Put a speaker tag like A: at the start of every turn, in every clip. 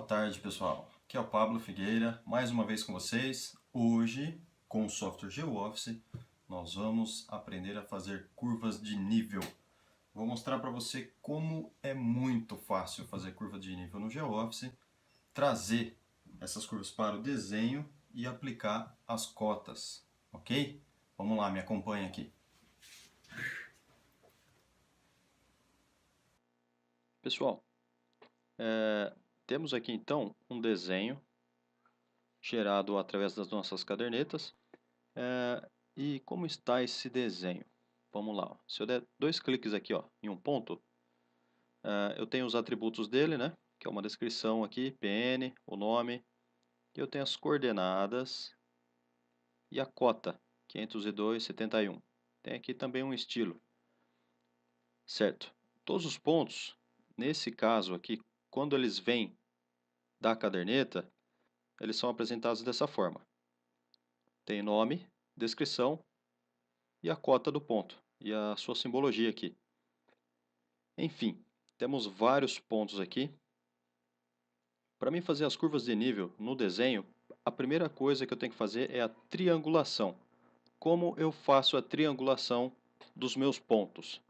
A: tarde, pessoal. Aqui é o Pablo Figueira, mais uma vez com vocês. Hoje, com o software GeoOffice, nós vamos aprender a fazer curvas de nível. Vou mostrar para você como é muito fácil fazer curva de nível no GeoOffice, trazer essas curvas para o desenho e aplicar as cotas, ok? Vamos lá, me acompanha aqui.
B: Pessoal, temos aqui então um desenho gerado através das nossas cadernetas. E como está esse desenho? Vamos lá. Se eu der dois cliques aqui em um ponto, eu tenho os atributos dele, né? Que é uma descrição aqui, PN, o nome. E eu tenho as coordenadas e a cota, 502,71. Tem aqui também um estilo, certo? Todos os pontos, nesse caso aqui, quando eles vêm da caderneta, eles são apresentados dessa forma. Tem nome, descrição e a cota do ponto e a sua simbologia aqui. Enfim, temos vários pontos aqui. Para mim fazer as curvas de nível no desenho, a primeira coisa que eu tenho que fazer é a triangulação. Como eu faço a triangulação dos meus pontos?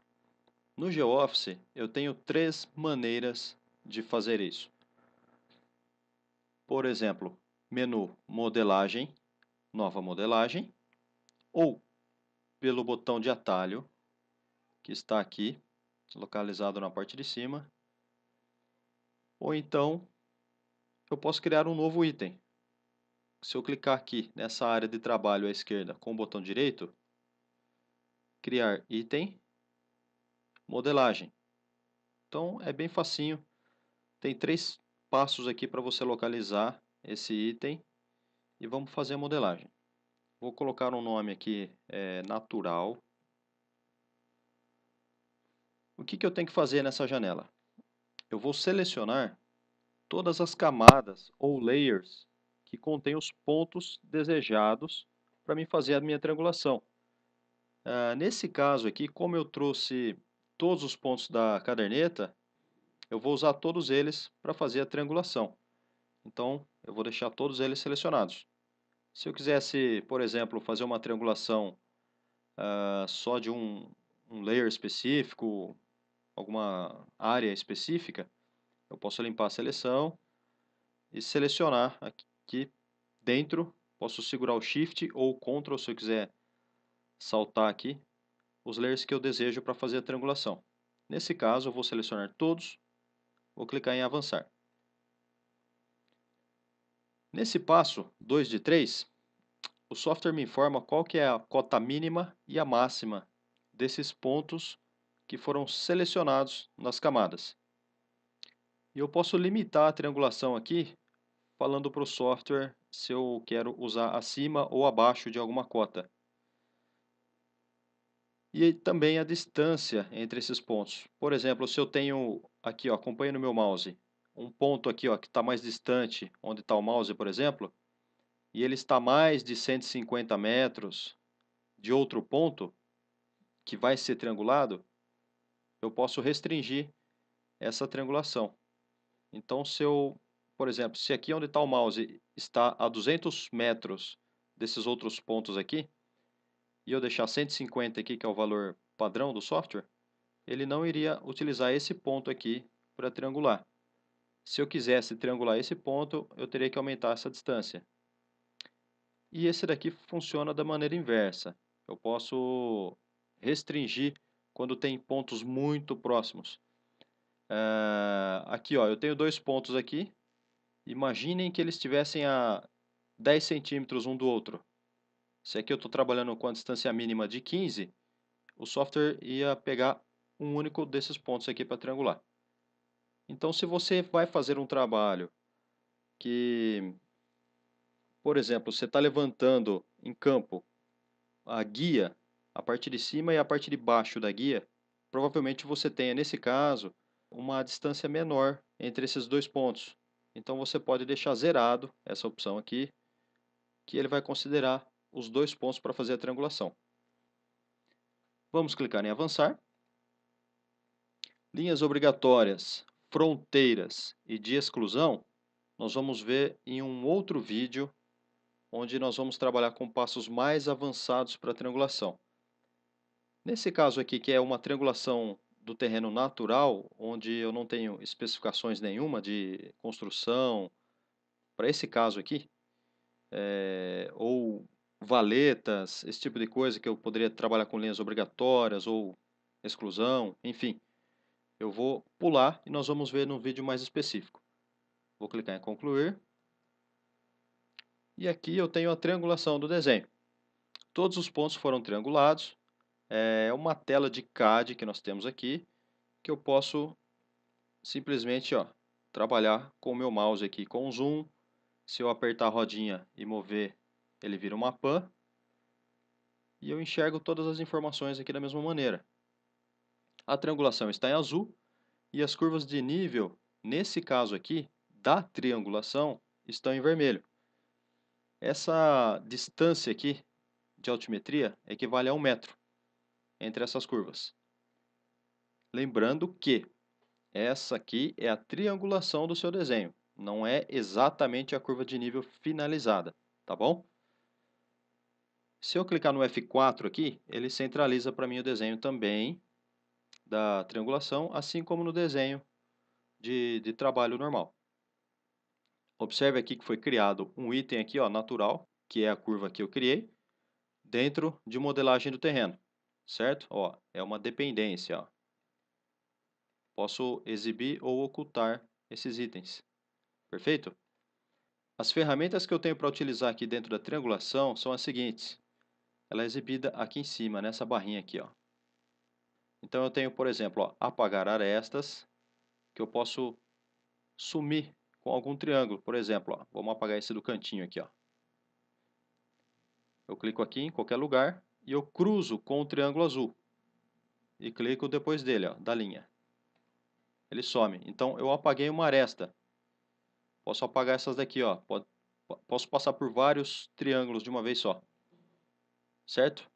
B: No GeoOffice, eu tenho três maneiras de fazer isso. Por exemplo, menu Modelagem, Nova Modelagem, ou pelo botão de atalho, que está aqui, localizado na parte de cima, ou então eu posso criar um novo item. Se eu clicar aqui nessa área de trabalho à esquerda com o botão direito, criar item, modelagem. Então é bem facinho, tem três passos aqui para você localizar esse item e vamos fazer a modelagem. Vou colocar um nome aqui, natural. O que eu tenho que fazer nessa janela? Eu vou selecionar todas as camadas ou layers que contêm os pontos desejados para mim fazer a minha triangulação. Nesse caso aqui, como eu trouxe todos os pontos da caderneta, eu vou usar todos eles para fazer a triangulação. Então, eu vou deixar todos eles selecionados. Se eu quisesse, por exemplo, fazer uma triangulação só de um layer específico, alguma área específica, eu posso limpar a seleção e selecionar aqui dentro. Posso segurar o Shift ou o Ctrl se eu quiser saltar aqui os layers que eu desejo para fazer a triangulação. Nesse caso, eu vou selecionar todos, vou clicar em avançar. Nesse passo 2 de 3, o software me informa qual que é a cota mínima e a máxima desses pontos que foram selecionados nas camadas. E eu posso limitar a triangulação aqui, falando para o software se eu quero usar acima ou abaixo de alguma cota. E também a distância entre esses pontos. Por exemplo, se eu tenho aqui, acompanha no meu mouse, um ponto aqui que está mais distante, onde está o mouse, por exemplo, e ele está a mais de 150 metros de outro ponto, que vai ser triangulado, eu posso restringir essa triangulação. Então, se eu, por exemplo, se aqui onde está o mouse está a 200 metros desses outros pontos aqui, e eu deixar 150 aqui, que é o valor padrão do software, ele não iria utilizar esse ponto aqui para triangular. Se eu quisesse triangular esse ponto, eu teria que aumentar essa distância. E esse daqui funciona da maneira inversa. Eu posso restringir quando tem pontos muito próximos. Aqui, eu tenho dois pontos aqui. Imaginem que eles estivessem a 10 centímetros um do outro. Se aqui eu estou trabalhando com a distância mínima de 15, o software ia pegar um único desses pontos aqui para triangular. Então, se você vai fazer um trabalho que, por exemplo, você está levantando em campo a guia, a parte de cima e a parte de baixo da guia, provavelmente você tenha, nesse caso, uma distância menor entre esses dois pontos. Então, você pode deixar zerado essa opção aqui, que ele vai considerar os dois pontos para fazer a triangulação. Vamos clicar em avançar. Linhas obrigatórias, fronteiras e de exclusão. nós vamos ver em um outro vídeo, onde nós vamos trabalhar com passos mais avançados para a triangulação. Nesse caso aqui, que é uma triangulação do terreno natural, onde eu não tenho especificações nenhuma de construção, para esse caso aqui, ou valetas, esse tipo de coisa que eu poderia trabalhar com linhas obrigatórias ou exclusão, enfim. Eu vou pular e nós vamos ver no vídeo mais específico. Vou clicar em concluir. E aqui eu tenho a triangulação do desenho. Todos os pontos foram triangulados. É uma tela de CAD que nós temos aqui, que eu posso simplesmente trabalhar com o meu mouse aqui com zoom. Se eu apertar a rodinha e mover, ele vira uma pan. E eu enxergo todas as informações aqui da mesma maneira. A triangulação está em azul e as curvas de nível, nesse caso aqui, da triangulação, estão em vermelho. Essa distância aqui de altimetria equivale a 1 metro entre essas curvas. Lembrando que essa aqui é a triangulação do seu desenho, não é exatamente a curva de nível finalizada, tá bom? Se eu clicar no F4 aqui, ele centraliza para mim o desenho também da triangulação, assim como no desenho de trabalho normal. Observe aqui que foi criado um item aqui, natural, que é a curva que eu criei, dentro de modelagem do terreno, certo? É uma dependência. Posso exibir ou ocultar esses itens. Perfeito? As ferramentas que eu tenho para utilizar aqui dentro da triangulação são as seguintes. Ela é exibida aqui em cima, nessa barrinha aqui. Então eu tenho, por exemplo, apagar arestas, que eu posso sumir com algum triângulo. Por exemplo, vamos apagar esse do cantinho aqui. Eu clico aqui em qualquer lugar e eu cruzo com o triângulo azul. E clico depois dele, da linha. Ele some. Então eu apaguei uma aresta. Posso apagar essas daqui, posso passar por vários triângulos de uma vez só. Certo?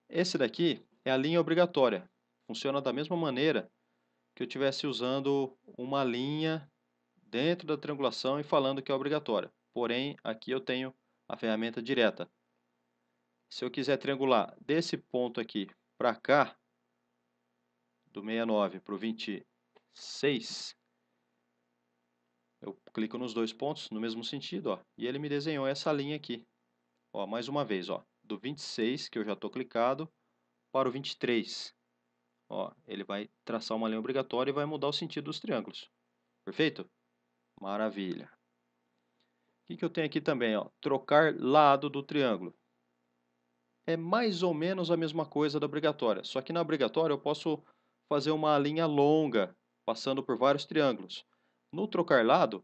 B: Esse daqui é a linha obrigatória. Funciona da mesma maneira que eu estivesse usando uma linha dentro da triangulação e falando que é obrigatória. Porém, aqui eu tenho a ferramenta direta. Se eu quiser triangular desse ponto aqui para cá, do 69 para o 26, eu clico nos dois pontos no mesmo sentido, e ele me desenhou essa linha aqui. Mais uma vez, do 26, que eu já estou clicado, para o 23. Ele vai traçar uma linha obrigatória e vai mudar o sentido dos triângulos. Perfeito? Maravilha. O que eu tenho aqui também? Trocar lado do triângulo. É mais ou menos a mesma coisa da obrigatória, só que na obrigatória eu posso fazer uma linha longa, passando por vários triângulos. No trocar lado,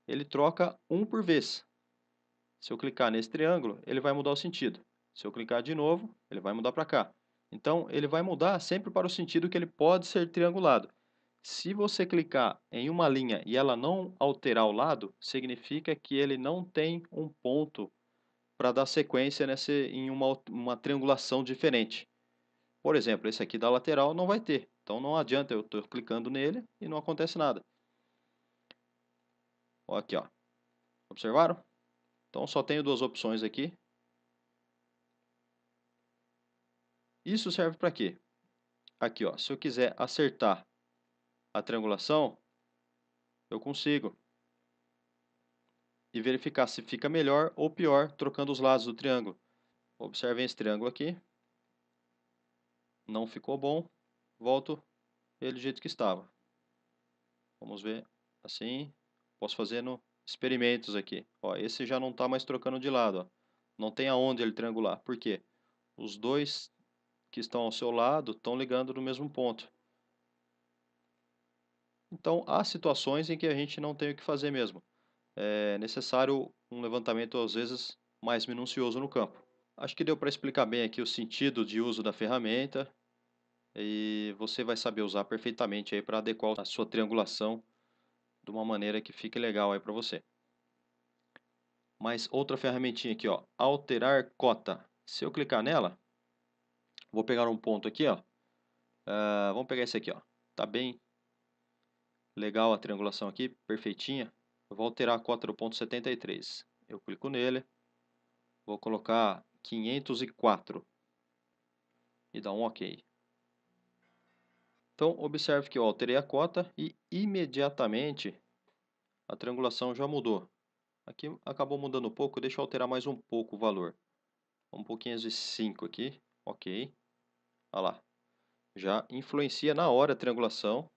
B: ele troca um por vez. Se eu clicar nesse triângulo, ele vai mudar o sentido. Se eu clicar de novo, ele vai mudar para cá. Então, ele vai mudar sempre para o sentido que ele pode ser triangulado. Se você clicar em uma linha e ela não alterar o lado, significa que ele não tem um ponto para dar sequência em uma triangulação diferente. Por exemplo, esse aqui da lateral não vai ter. Então, não adianta eu estou clicando nele e não acontece nada. Aqui, observaram? Então, só tenho duas opções aqui. Isso serve para quê? Aqui, se eu quiser acertar a triangulação, eu consigo. E verificar se fica melhor ou pior trocando os lados do triângulo. Observem esse triângulo aqui. Não ficou bom. Volto ele do jeito que estava. Vamos ver assim. Posso fazer no experimentos aqui. Esse já não está mais trocando de lado. Não tem aonde ele triangular. Por quê? Os dois que estão ao seu lado estão ligando no mesmo ponto. Então, há situações em que a gente não tem o que fazer mesmo. É necessário um levantamento, às vezes, mais minucioso no campo. Acho que deu para explicar bem aqui o sentido de uso da ferramenta e você vai saber usar perfeitamente aí para adequar a sua triangulação de uma maneira que fique legal aí para você. Mas outra ferramentinha aqui, alterar cota. Se eu clicar nela, vou pegar um ponto aqui, vamos pegar esse aqui, Tá bem legal a triangulação aqui, perfeitinha. eu vou alterar a cota do ponto 73. Eu clico nele, vou colocar 504 e dar um OK. Então, observe que eu alterei a cota e imediatamente a triangulação já mudou. Aqui acabou mudando um pouco, deixa eu alterar mais um pouco o valor. Um pouquinho de 5 aqui, OK. Olha lá, já influencia na hora a triangulação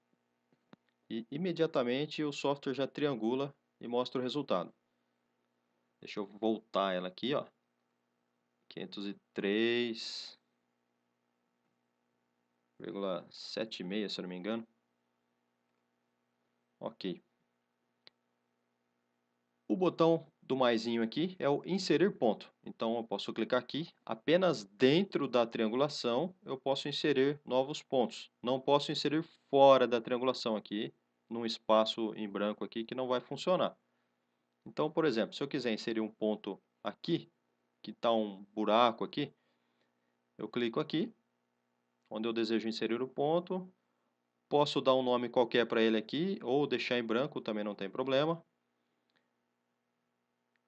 B: e imediatamente o software já triangula e mostra o resultado. Deixa eu voltar ela aqui, ó. 503,76, se eu não me engano. OK. O botão do maisinho aqui é o inserir ponto. Então eu posso clicar aqui, apenas dentro da triangulação eu posso inserir novos pontos. Não posso inserir fora da triangulação aqui, num espaço em branco aqui que não vai funcionar. Então, por exemplo, se eu quiser inserir um ponto aqui, que está um buraco aqui, eu clico aqui, onde eu desejo inserir o ponto. Posso dar um nome qualquer para ele aqui, ou deixar em branco, também não tem problema.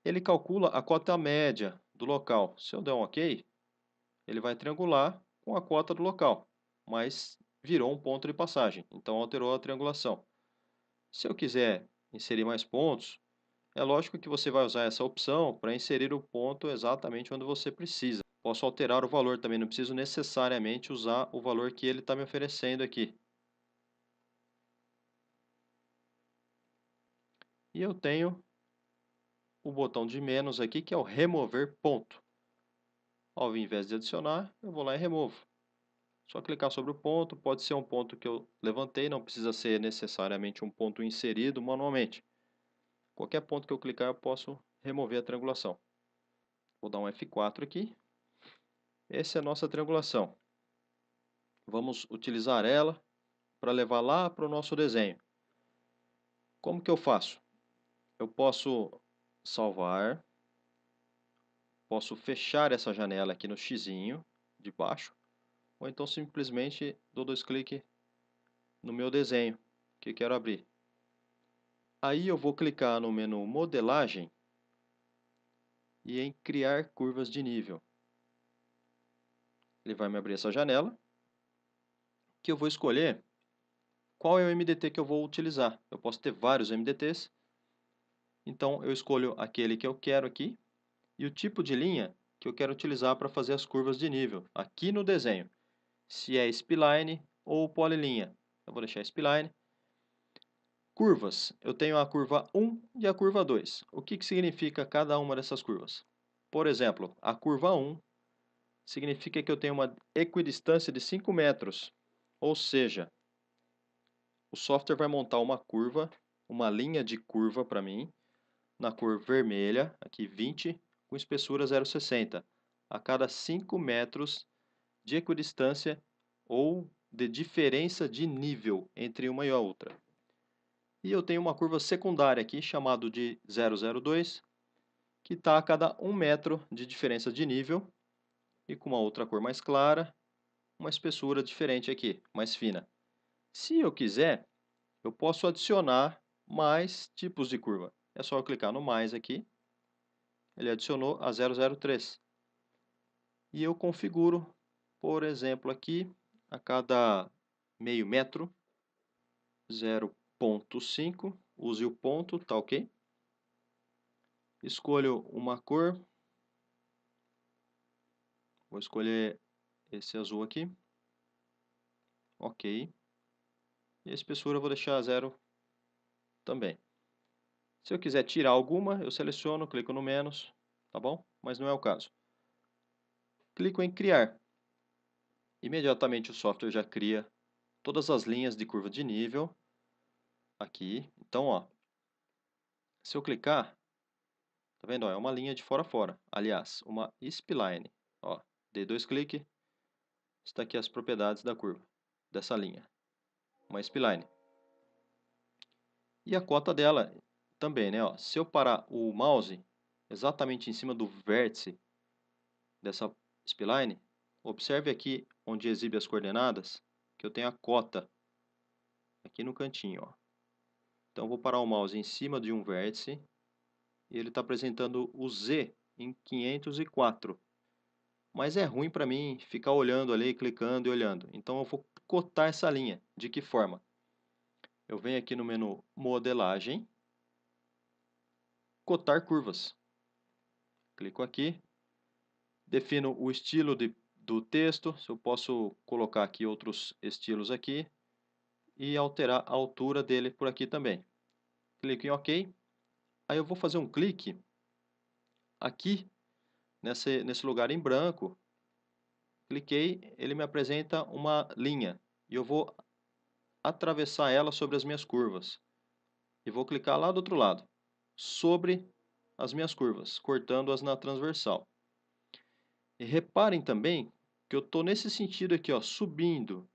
B: Ele calcula a cota média do local. Se eu der um OK, ele vai triangular com a cota do local, mas virou um ponto de passagem, então alterou a triangulação. Se eu quiser inserir mais pontos, é lógico que você vai usar essa opção para inserir o ponto exatamente onde você precisa. Posso alterar o valor também, não preciso necessariamente usar o valor que ele está me oferecendo aqui. E eu tenho o botão de menos aqui, que é o remover ponto. Ao invés de adicionar, eu vou lá e removo. Só clicar sobre o ponto, pode ser um ponto que eu levantei, não precisa ser necessariamente um ponto inserido manualmente. Qualquer ponto que eu clicar, eu posso remover a triangulação. Vou dar um F4 aqui. Essa é a nossa triangulação. Vamos utilizar ela para levar lá para o nosso desenho. Como que eu faço? Eu posso salvar, posso fechar essa janela aqui no xizinho de baixo, ou então simplesmente dou dois cliques no meu desenho que quero abrir. Aí eu vou clicar no menu modelagem e em criar curvas de nível. Ele vai me abrir essa janela, que eu vou escolher qual é o MDT que eu vou utilizar. Eu posso ter vários MDTs, então eu escolho aquele que eu quero aqui e o tipo de linha que eu quero utilizar para fazer as curvas de nível aqui no desenho. Se é spline ou polylinha. Eu vou deixar spline. Curvas. Eu tenho a curva 1 e a curva 2. O que significa cada uma dessas curvas? Por exemplo, a curva 1 significa que eu tenho uma equidistância de 5 metros. Ou seja, o software vai montar uma curva, uma linha de curva para mim, na cor vermelha, aqui 20, com espessura 0,60, a cada 5 metros de equidistância ou de diferença de nível entre uma e a outra. E eu tenho uma curva secundária aqui, chamada de 0,02, que está a cada 1 metro de diferença de nível, e com uma outra cor mais clara, uma espessura diferente aqui, mais fina. Se eu quiser, eu posso adicionar mais tipos de curva. É só eu clicar no mais aqui, ele adicionou a 003. E eu configuro, por exemplo, aqui, a cada meio metro, 0,5, use o ponto, tá ok? Escolho uma cor, vou escolher esse azul aqui, ok. E a espessura eu vou deixar 0 também. Se eu quiser tirar alguma, eu seleciono, clico no menos, tá bom? Mas não é o caso. Clico em criar. Imediatamente o software já cria todas as linhas de curva de nível aqui. Então, ó, se eu clicar, tá vendo? Ó, é uma linha de fora a fora. Aliás, uma spline. Ó, dei dois cliques, está aqui as propriedades da curva, dessa linha. Uma spline. E a cota dela também, né? Ó, se eu parar o mouse exatamente em cima do vértice dessa spline, observe aqui onde exibe as coordenadas, que eu tenho a cota aqui no cantinho, ó. Então, eu vou parar o mouse em cima de um vértice e ele está apresentando o Z em 504. Mas é ruim para mim ficar olhando ali, clicando e olhando. Então, eu vou cotar essa linha. De que forma? Eu venho aqui no menu Modelagem, Cotar Curvas. Clico aqui, defino o estilo do texto. Eu posso colocar aqui outros estilos aqui e alterar a altura dele por aqui também. Clico em OK. Aí eu vou fazer um clique aqui nesse lugar em branco. Cliquei, ele me apresenta uma linha e eu vou atravessar ela sobre as minhas curvas. E vou clicar lá do outro lado, sobre as minhas curvas, cortando-as na transversal. E reparem também que eu estou nesse sentido aqui, ó, subindo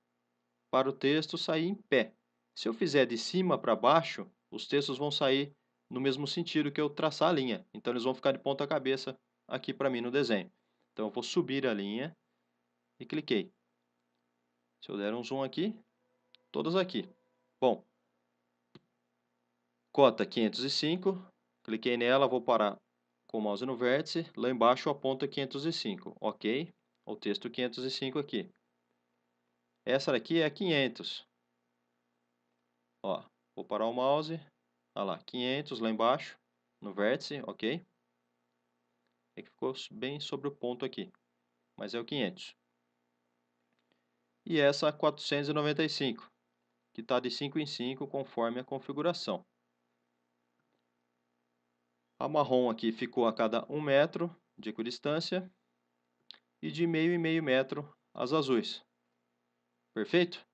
B: para o texto sair em pé. Se eu fizer de cima para baixo, os textos vão sair no mesmo sentido que eu traçar a linha. Então eles vão ficar de ponta cabeça aqui para mim no desenho. Então eu vou subir a linha e cliquei. Se eu der um zoom aqui, todas aqui. Bom, cota 505, cliquei nela, vou parar com o mouse no vértice, lá embaixo a ponta 505, ok? O texto 505 aqui. Essa daqui é 500. Ó, vou parar o mouse, olha lá, 500 lá embaixo, no vértice, ok? É que ficou bem sobre o ponto aqui, mas é o 500. E essa 495, que está de 5 em 5 conforme a configuração. A marrom aqui ficou a cada 1 metro de equidistância e de meio e meio metro as azuis. Perfeito?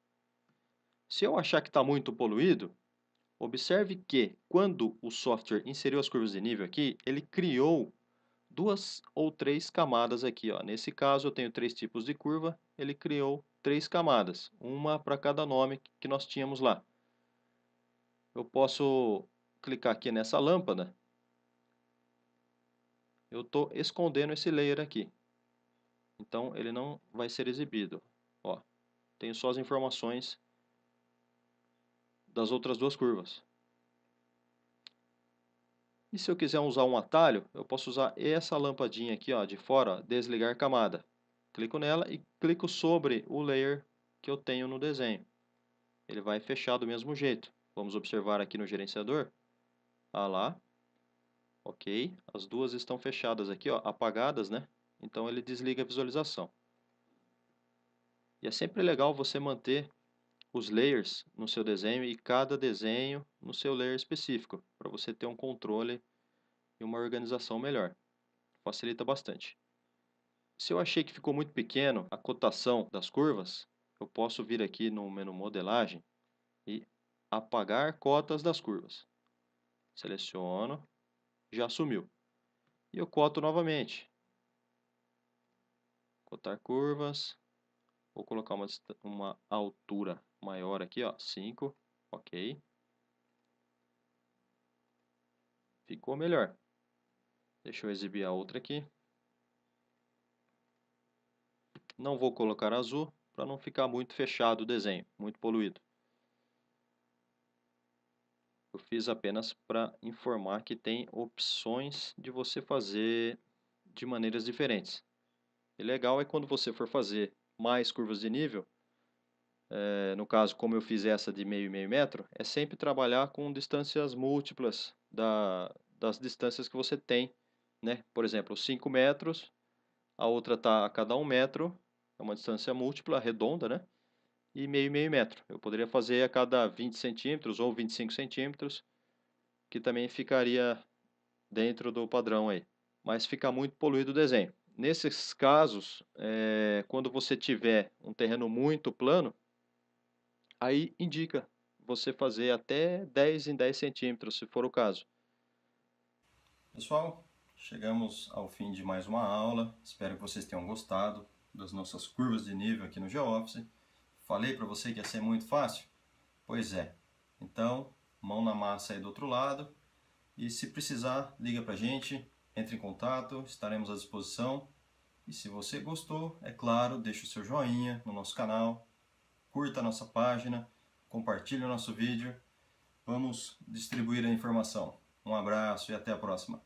B: Se eu achar que está muito poluído, observe que quando o software inseriu as curvas de nível aqui, ele criou 2 ou 3 camadas aqui, ó. Nesse caso eu tenho 3 tipos de curva, ele criou 3 camadas, uma para cada nome que nós tínhamos lá. Eu posso clicar aqui nessa lâmpada, eu estou escondendo esse layer aqui, então ele não vai ser exibido. Ó, tenho só as informações das outras duas curvas. E se eu quiser usar um atalho, eu posso usar essa lampadinha aqui, ó, de fora, ó, desligar camada. Clico nela e clico sobre o layer que eu tenho no desenho. Ele vai fechar do mesmo jeito. Vamos observar aqui no gerenciador. Ah lá. Ok. As duas estão fechadas aqui, ó, apagadas, né? Então ele desliga a visualização. E é sempre legal você manter os layers no seu desenho e cada desenho no seu layer específico, para você ter um controle e uma organização melhor. Facilita bastante. Se eu achei que ficou muito pequeno a cotação das curvas, eu posso vir aqui no menu modelagem e apagar cotas das curvas. Seleciono, já sumiu. E eu coto novamente. Cotar curvas. Vou colocar uma altura maior aqui, ó, 5. Ok. Ficou melhor. Deixa eu exibir a outra aqui. Não vou colocar azul para não ficar muito fechado o desenho, muito poluído. Eu fiz apenas para informar que tem opções de você fazer de maneiras diferentes. E legal é quando você for fazer mais curvas de nível, no caso como eu fiz essa de meio e meio metro, é sempre trabalhar com distâncias múltiplas das distâncias que você tem, né? Por exemplo, 5 metros, a outra está a cada 1 metro, é uma distância múltipla, redonda, né? E meio metro. Eu poderia fazer a cada 20 centímetros ou 25 centímetros, que também ficaria dentro do padrão aí. Mas fica muito poluído o desenho. Nesses casos, quando você tiver um terreno muito plano, aí indica você fazer até 10 em 10 centímetros, se for o caso.
A: Pessoal, chegamos ao fim de mais uma aula. Espero que vocês tenham gostado das nossas curvas de nível aqui no GeoOffice. Falei para você que ia ser muito fácil? Pois é. Então, mão na massa aí do outro lado. E se precisar, liga para a gente, entre em contato, estaremos à disposição. E se você gostou, é claro, deixe o seu joinha no nosso canal, curta a nossa página, compartilhe o nosso vídeo Vamos distribuir a informação. Um abraço e até a próxima.